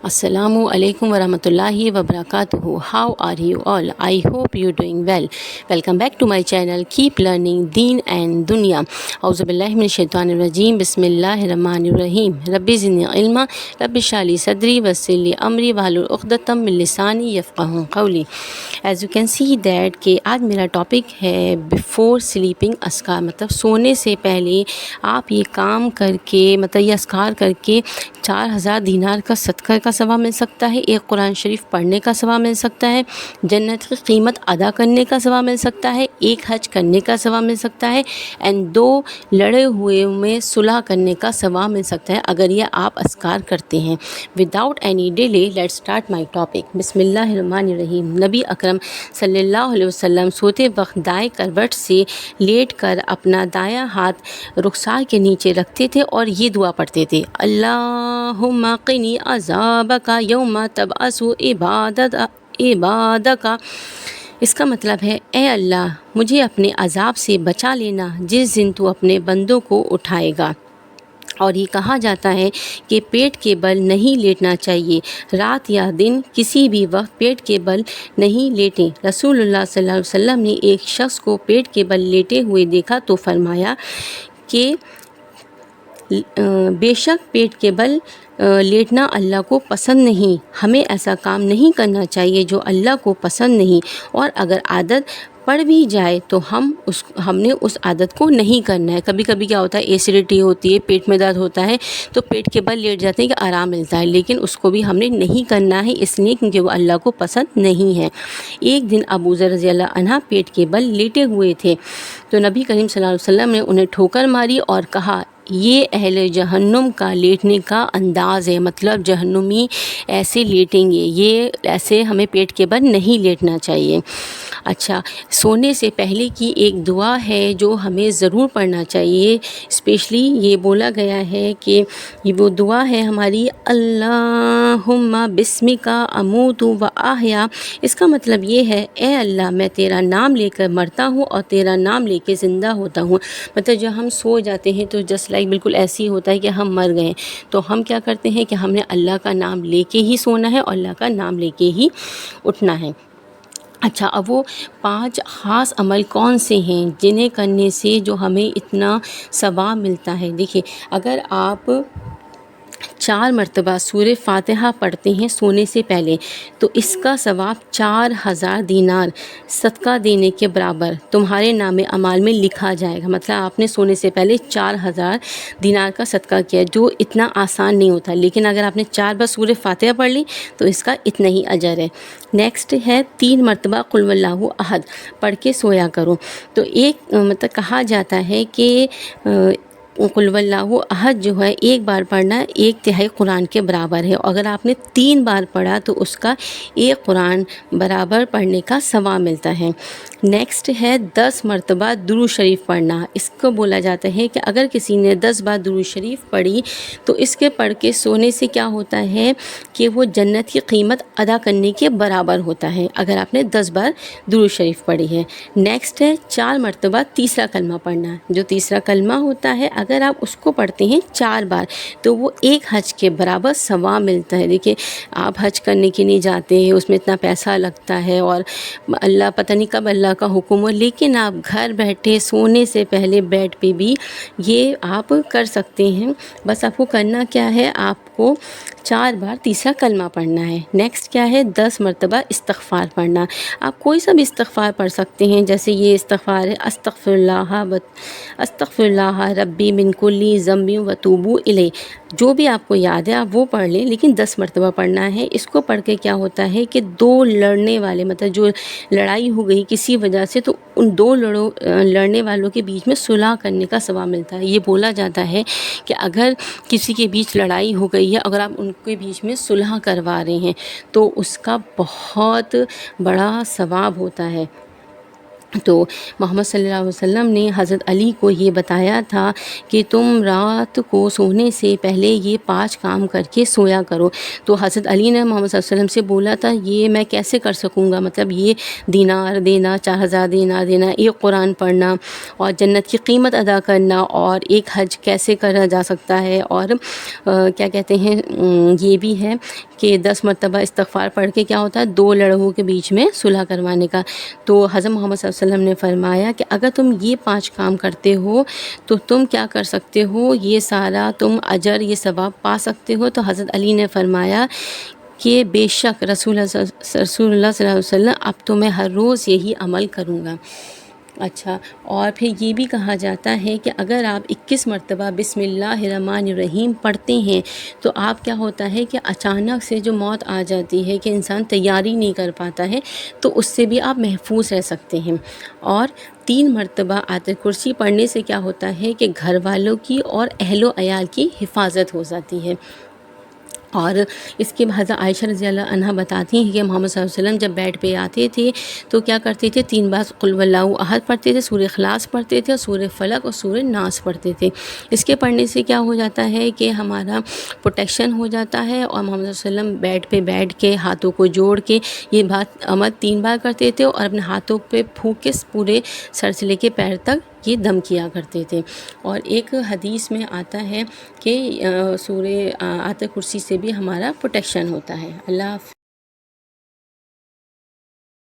Assalamu alaikum wa rahmatullahi wa barakatuhu. How are you all? I hope you're doing well. Welcome back to my channel. Keep learning Deen and Dunya. Auzu billahi minash shaitanir rajeem. Bismillahir rahmanir rahim. Rabbi zidni ilma. Rabbi shrah li sadri wayassir li amri wahlul uqdatam min lisani yafqahu qawli. As you can see that کہ آج میرا topic ہے before sleeping اسکار، مطلب سونے سے پہلے آپ یہ کام کر کے مطلب یہ اسکار کر کے 4000 دینار کا صدقہ کا ثواب مل سکتا ہے، ایک قرآن شریف پڑھنے کا ثواب مل سکتا ہے، جنت کی قیمت ادا کرنے کا ثواب مل سکتا ہے، ایک حج کرنے کا ثواب مل سکتا ہے، اینڈ 2 لڑے ہوئے میں صلح کرنے کا ثواب مل سکتا ہے اگر یہ آپ اسکار کرتے ہیں۔ Without any delay let start my topic. بسم اللہ الرحمن الرحیم۔ نبی اکرم صلی اللہ علیہ وسلم سوتے وقت دائیں کروٹ سے لیٹ کر اپنا دایاں ہاتھ رخسار کے نیچے رکھتے تھے اور یہ دعا پڑھتے تھے، اللہم قنی عذابک یوم تبعث عبادک۔ اس کا مطلب ہے اے اللہ مجھے اپنے عذاب سے بچا لینا جس دن تو اپنے بندوں کو اٹھائے گا۔ اور یہ کہا جاتا ہے کہ پیٹ کے بل نہیں لیٹنا چاہیے، رات یا دن کسی بھی وقت پیٹ کے بل نہیں لیٹیں۔ رسول اللہ صلی اللہ علیہ وسلم نے ایک شخص کو پیٹ کے بل لیٹے ہوئے دیکھا تو فرمایا کہ بے شک پیٹ کے بل لیٹنا اللہ کو پسند نہیں، ہمیں ایسا کام نہیں کرنا چاہیے جو اللہ کو پسند نہیں، اور اگر عادت پڑ بھی جائے تو ہم نے اس عادت کو نہیں کرنا ہے۔ کبھی کبھی کیا ہوتا ہے، ایسیڈیٹی ہوتی ہے، پیٹ میں درد ہوتا ہے تو پیٹ کے بل لیٹ جاتے ہیں کہ آرام ملتا ہے، لیکن اس کو بھی ہم نے نہیں کرنا ہے، اس لیے کیونکہ وہ اللہ کو پسند نہیں ہے۔ ایک دن ابو ذر رضی اللہ عنہ پیٹ کے بل لیٹے ہوئے تھے تو نبی کریم صلی اللہ علیہ وسلم نے انہیں ٹھوکر ماری اور کہا یہ اہل جہنم کا لیٹنے کا انداز ہے، مطلب جہنمی ایسے لیٹیں گے، یہ ایسے ہمیں پیٹ کے بل نہیں لیٹنا چاہیے۔ اچھا، سونے سے پہلے کی ایک دعا ہے جو ہمیں ضرور پڑھنا چاہیے، اسپیشلی یہ بولا گیا ہے کہ یہ وہ دعا ہے ہماری، اللہم بسمک اموت و احیا۔ اس کا مطلب یہ ہے اے اللہ میں تیرا نام لے کر مرتا ہوں اور تیرا نام لے کے زندہ ہوتا ہوں۔ مطلب جب ہم سو جاتے ہیں تو جسٹ لائک بالکل ایسی ہوتا ہے کہ ہم مر گئے، تو ہم کیا کرتے ہیں کہ ہم نے اللہ کا نام لے کے ہی سونا ہے اور اللہ کا نام لے کے ہی اٹھنا ہے۔ اچھا، اب وہ 5 خاص عمل کون سے ہیں جنہیں کرنے سے جو ہمیں اتنا ثواب ملتا ہے؟ دیکھیے، اگر آپ 4 مرتبہ سورہ فاتحہ پڑھتے ہیں سونے سے پہلے تو اس کا ثواب 4000 دینار صدقہ دینے کے برابر تمہارے نام اعمال میں لکھا جائے گا۔ مطلب آپ نے سونے سے پہلے 4000 دینار کا صدقہ کیا، جو اتنا آسان نہیں ہوتا، لیکن اگر آپ نے 4 بار سورہ فاتحہ پڑھ لی تو اس کا اتنا ہی اجر ہے۔ نیکسٹ ہے 3 مرتبہ قل واللہ احد پڑھ کے سویا کرو۔ تو ایک مطلب کہا جاتا ہے کہ قل واللہ احد جو ہے ایک بار پڑھنا 1/3 قرآن کے برابر ہے، اور اگر آپ نے 3 بار پڑھا تو اس کا 1 قرآن برابر پڑھنے کا ثواب ملتا ہے۔ نیکسٹ ہے 10 مرتبہ درود شریف پڑھنا۔ اس کو بولا جاتا ہے کہ اگر کسی نے 10 بار درود شریف پڑھی تو اس کے پڑھ کے سونے سے کیا ہوتا ہے کہ وہ جنت کی قیمت ادا کرنے کے برابر ہوتا ہے اگر آپ نے 10 بار درود شریف پڑھی ہے۔ نیکسٹ ہے 4 مرتبہ تیسرا کلمہ پڑھنا۔ جو تیسرا کلمہ ہوتا ہے اگر آپ اس کو پڑھتے ہیں 4 بار تو وہ 1 حج کے برابر ثواب ملتا ہے۔ دیکھیں، آپ حج کرنے کے لیے جاتے ہیں، اس میں اتنا پیسہ لگتا ہے اور اللہ پتہ نہیں کب اللہ کا حکم ہو، لیکن آپ گھر بیٹھے سونے سے پہلے بیڈ پہ بھی یہ آپ کر سکتے ہیں۔ بس آپ کو کرنا کیا ہے، آپ کو 4 بار تیسرا کلمہ پڑھنا ہے۔ نیکسٹ کیا ہے، 10 مرتبہ استغفار پڑھنا۔ آپ کوئی سا بھی استغفار پڑھ سکتے ہیں، جیسے یہ استغفار ہے، استغفر اللہ ربی من کلی ذنب واتوب الیہ۔ جو بھی آپ کو یاد ہے آپ وہ پڑھ لیں، لیکن 10 مرتبہ پڑھنا ہے۔ اس کو پڑھ کے کیا ہوتا ہے کہ 2 لڑنے والے مطلب جو لڑائی ہو گئی کسی وجہ سے، تو ان 2 لڑنے والوں کے بیچ میں صلح کرنے کا ثواب ملتا ہے۔ یہ بولا جاتا ہے کہ اگر کسی کے بیچ لڑائی ہو گئی ہے، اگر آپ ان کے بیچ میں صلح کروا رہے ہیں تو اس کا بہت بڑا ثواب ہوتا ہے۔ تو محمد صلی اللہ علیہ وسلم نے حضرت علی کو یہ بتایا تھا کہ تم رات کو سونے سے پہلے یہ 5 کام کر کے سویا کرو. تو حضرت علی نے محمد صلی اللہ علیہ وسلم سے بولا تھا یہ میں کیسے کر سکوں گا، مطلب یہ دینار دینا، 4000 دینار دینا، ایک قرآن پڑھنا اور جنت کی قیمت ادا کرنا، اور ایک حج کیسے کرا جا سکتا ہے، اور کیا کہتے ہیں یہ بھی ہے کہ 10 مرتبہ استغفار پڑھ کے کیا ہوتا ہے 2 لڑوں کے بیچ میں صلح کروانے کا. تو حضرت محمد صلی اللہ علیہ وسلم نے فرمایا کہ اگر تم یہ 5 کام کرتے ہو تو تم کیا کر سکتے ہو، یہ سارا تم اجر، یہ ثواب پا سکتے ہو. تو حضرت علی نے فرمایا کہ بے شک رسول اللہ صلی اللہ علیہ وسلم اب تو میں ہر روز یہی عمل کروں گا. اچھا، اور پھر یہ بھی کہا جاتا ہے کہ اگر آپ 21 مرتبہ بسم اللہ الرحمن الرحیم پڑھتے ہیں تو آپ کیا ہوتا ہے کہ اچانک سے جو موت آ جاتی ہے کہ انسان تیاری نہیں کر پاتا ہے تو اس سے بھی آپ محفوظ رہ سکتے ہیں. اور 3 مرتبہ آیت کرسی پڑھنے سے کیا ہوتا ہے کہ گھر والوں کی اور اہل و عیال کی حفاظت ہو جاتی ہے. اور اس کے بعد حضرت عائشہ رضی اللہ عنہا بتاتی ہیں کہ محمد صلی اللہ علیہ وسلم جب بیڈ پہ آتے تھے تو کیا کرتے تھے، 3 بار قل هو اللہ احد پڑھتے تھے، سورہ اخلاص پڑھتے تھے، اور سورہ فلق اور سورہ ناس پڑھتے تھے. اس کے پڑھنے سے کیا ہو جاتا ہے کہ ہمارا پروٹیکشن ہو جاتا ہے. اور محمد صلی اللہ علیہ وسلم بیڈ پہ بیٹھ کے ہاتھوں کو جوڑ کے یہ بات عمل 3 بار کرتے تھے، اور اپنے ہاتھوں پہ پھونک کے پورے سر سے لے کے پیر تک یہ دم کیا کرتے تھے. اور ایک حدیث میں آتا ہے کہ سورہ آیت کرسی سے بھی ہمارا پروٹیکشن ہوتا ہے. اللہ حافظ.